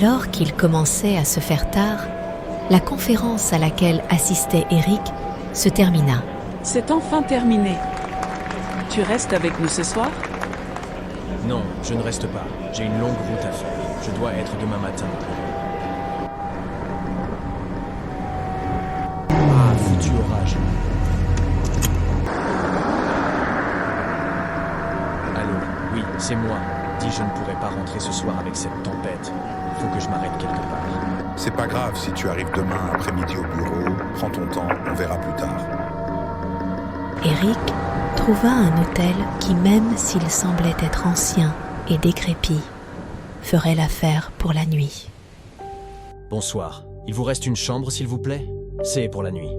Alors qu'il commençait à se faire tard, la conférence à laquelle assistait Eric se termina. C'est enfin terminé. Tu restes avec nous ce soir? Non, je ne reste pas. J'ai une longue route à faire. Je dois être demain matin. Ah, foutu orage. Allô, oui, c'est moi. Dis, je ne pourrai pas rentrer ce soir avec cette tempête. Il faut que je m'arrête quelque part. C'est pas grave si tu arrives demain après-midi au bureau. Prends ton temps, on verra plus tard. Eric trouva un hôtel qui, même s'il semblait être ancien et décrépit, ferait l'affaire pour la nuit. Bonsoir. Il vous reste une chambre, s'il vous plaît? C'est pour la nuit.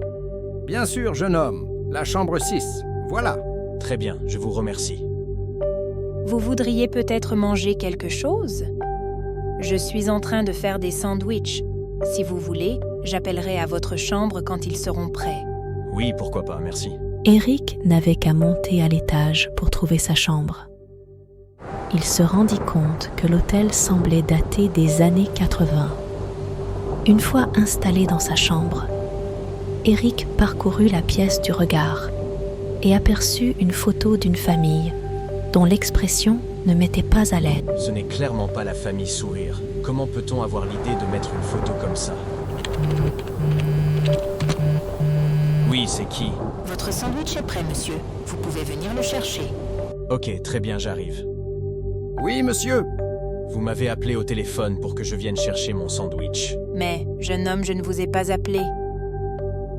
Bien sûr, jeune homme. La chambre 6. Voilà. Très bien, je vous remercie. Vous voudriez peut-être manger quelque chose? Je suis en train de faire des sandwichs. Si vous voulez, j'appellerai à votre chambre quand ils seront prêts. Oui, pourquoi pas, merci. Eric n'avait qu'à monter à l'étage pour trouver sa chambre. Il se rendit compte que l'hôtel semblait dater des années 80. Une fois installé dans sa chambre, Eric parcourut la pièce du regard et aperçut une photo d'une famille dont l'expression ne mettait pas à l'aise. Ce n'est clairement pas la famille Sourire. Comment peut-on avoir l'idée de mettre une photo comme ça? Oui, c'est qui? Votre sandwich est prêt, monsieur. Vous pouvez venir le chercher. Ok, très bien, j'arrive. Oui, monsieur. Vous m'avez appelé au téléphone pour que je vienne chercher mon sandwich. Mais, jeune homme, je ne vous ai pas appelé.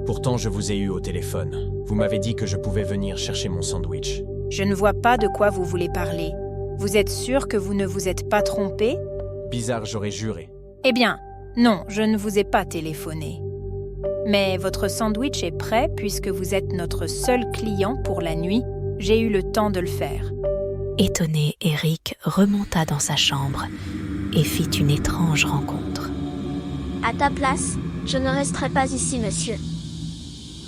Pourtant, je vous ai eu au téléphone. Vous m'avez dit que je pouvais venir chercher mon sandwich. Je ne vois pas de quoi vous voulez parler. Vous êtes sûr que vous ne vous êtes pas trompé? Bizarre, j'aurais juré. Eh bien, non, je ne vous ai pas téléphoné. Mais votre sandwich est prêt puisque vous êtes notre seul client pour la nuit. J'ai eu le temps de le faire. Étonné, Eric remonta dans sa chambre et fit une étrange rencontre. À ta place, je ne resterai pas ici, monsieur.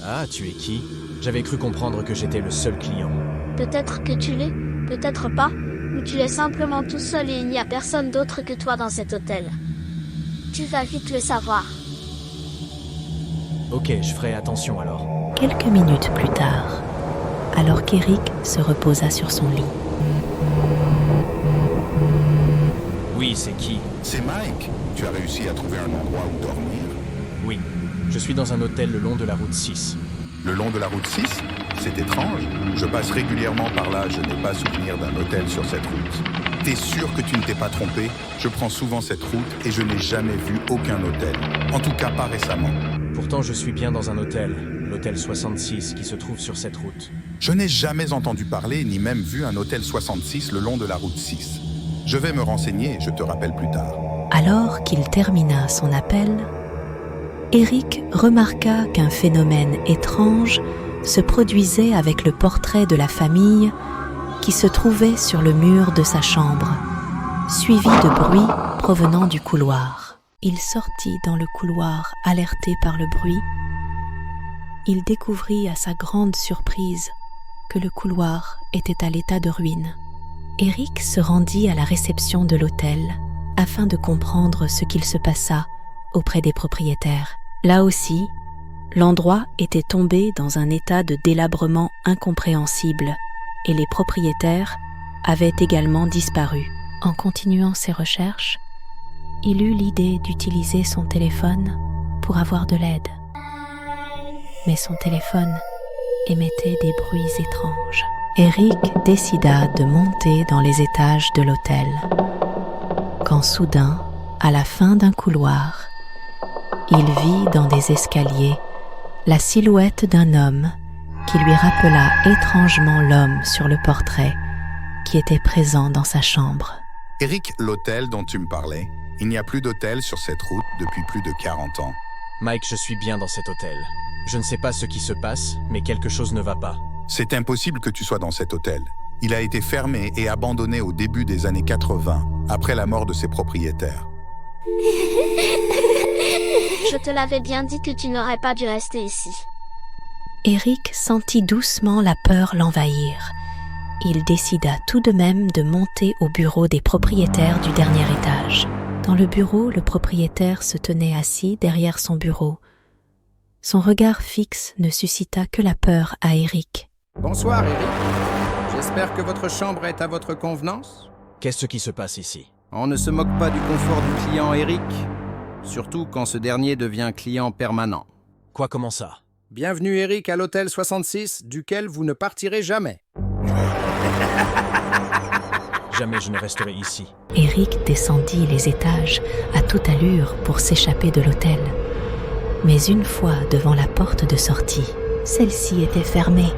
Ah, tu es qui? J'avais cru comprendre que j'étais le seul client. Peut-être que tu l'es, peut-être pas, ou tu es simplement tout seul et il n'y a personne d'autre que toi dans cet hôtel. Tu vas vite le savoir. Ok, je ferai attention alors. Quelques minutes plus tard, alors qu'Eric se reposa sur son lit. Oui, c'est qui? C'est Mike. Tu as réussi à trouver un endroit où dormir? Oui, je suis dans un hôtel le long de la route 6. Le long de la route 6? C'est étrange. Je passe régulièrement par là, je n'ai pas souvenir d'un hôtel sur cette route. T'es sûr que tu ne t'es pas trompé? Je prends souvent cette route et je n'ai jamais vu aucun hôtel. En tout cas, pas récemment. Pourtant, je suis bien dans un hôtel, l'hôtel 66, qui se trouve sur cette route. Je n'ai jamais entendu parler ni même vu un hôtel 66 le long de la route 6. Je vais me renseigner et je te rappelle plus tard. Alors qu'il termina son appel, Eric remarqua qu'un phénomène étrange se produisait avec le portrait de la famille qui se trouvait sur le mur de sa chambre, suivi de bruits provenant du couloir. Il sortit dans le couloir, alerté par le bruit. Il découvrit à sa grande surprise que le couloir était à l'état de ruine. Eric se rendit à la réception de l'hôtel afin de comprendre ce qu'il se passa auprès des propriétaires. Là aussi, l'endroit était tombé dans un état de délabrement incompréhensible et les propriétaires avaient également disparu. En continuant ses recherches, il eut l'idée d'utiliser son téléphone pour avoir de l'aide. Mais son téléphone émettait des bruits étranges. Eric décida de monter dans les étages de l'hôtel. Quand soudain, à la fin d'un couloir, il vit dans des escaliers la silhouette d'un homme qui lui rappela étrangement l'homme sur le portrait qui était présent dans sa chambre. Eric, l'hôtel dont tu me parlais, il n'y a plus d'hôtel sur cette route depuis plus de 40 ans. Mike, je suis bien dans cet hôtel. Je ne sais pas ce qui se passe, mais quelque chose ne va pas. C'est impossible que tu sois dans cet hôtel. Il a été fermé et abandonné au début des années 80, après la mort de ses propriétaires. Je te l'avais bien dit que tu n'aurais pas dû rester ici. Eric sentit doucement la peur l'envahir. Il décida tout de même de monter au bureau des propriétaires du dernier étage. Dans le bureau, le propriétaire se tenait assis derrière son bureau. Son regard fixe ne suscita que la peur à Eric. Bonsoir, Eric. J'espère que votre chambre est à votre convenance. Qu'est-ce qui se passe ici? On ne se moque pas du confort du client, Eric. Surtout quand ce dernier devient client permanent. Quoi, comment ça? Bienvenue, Eric, à l'hôtel 66, duquel vous ne partirez jamais. Jamais je ne resterai ici. Eric descendit les étages à toute allure pour s'échapper de l'hôtel. Mais une fois devant la porte de sortie, celle-ci était fermée.